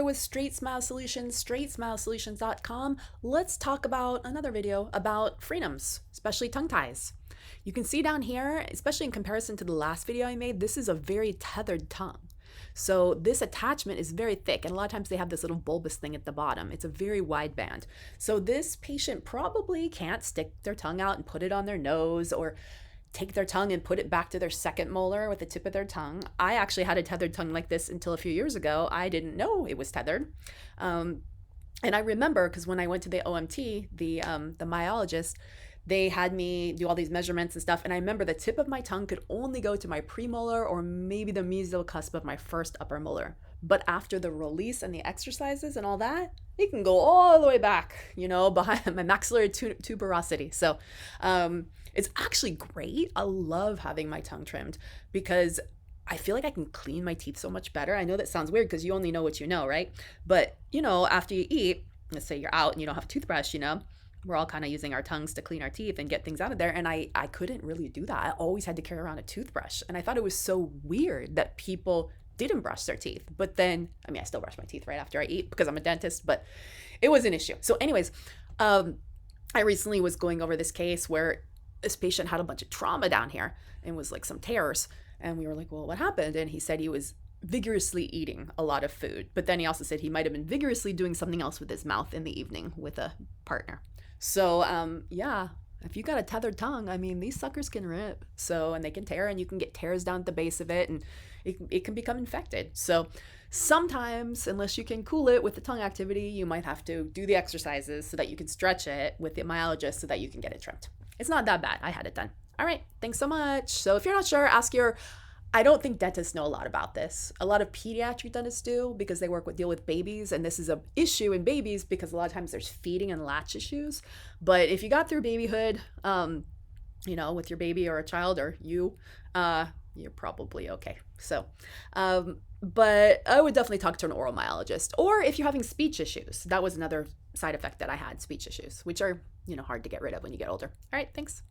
With Straightsmile Solutions, straightsmilesolutions.com. Let's talk about another video about freedoms, especially tongue ties. You can see down here, especially in comparison to the last video I made, this is a very tethered tongue. So this attachment is very thick, and a lot of times they have this little bulbous thing at the bottom. It's a very wide band. So this patient probably can't stick their tongue out and put it on their nose, or take their tongue and put it back to their second molar with the tip of their tongue. I actually had a tethered tongue like this until a few years ago. I didn't know it was tethered. And I remember, because when I went to the OMT, the myologist, they had me do all these measurements and stuff. And I remember the tip of my tongue could only go to my premolar or maybe the mesial cusp of my first upper molar. But after the release and the exercises and all that, it can go all the way back, behind my maxillary tuberosity. So it's actually great. I love having my tongue trimmed because I feel like I can clean my teeth so much better. I know that sounds weird because you only know what you know, right? But, after you eat, let's say you're out and you don't have a toothbrush, we're all kind of using our tongues to clean our teeth and get things out of there. And I couldn't really do that. I always had to carry around a toothbrush. And I thought it was so weird that people didn't brush their teeth. But then, I still brush my teeth right after I eat because I'm a dentist, but it was an issue. So anyways, I recently was going over this case where this patient had a bunch of trauma down here and was like some tears. And we were like, well, what happened? And he said he was vigorously eating a lot of food. But then he also said he might have been vigorously doing something else with his mouth in the evening with a partner. So, yeah, if you got a tethered tongue, these suckers can rip. So, and they can tear, and you can get tears down at the base of it, and it can become infected. So sometimes, unless you can cool it with the tongue activity, you might have to do the exercises so that you can stretch it with the myologist so that you can get it trimmed. It's not that bad. I had it done. All right. Thanks so much. So if you're not sure, I don't think dentists know a lot about this. A lot of pediatric dentists do because they deal with babies, and this is an issue in babies because a lot of times there's feeding and latch issues. But if you got through babyhood, with your baby or a child or you're probably okay. So, but I would definitely talk to an oral myologist. Or if you're having speech issues, that was another side effect that I had, speech issues, which are, hard to get rid of when you get older. All right, thanks.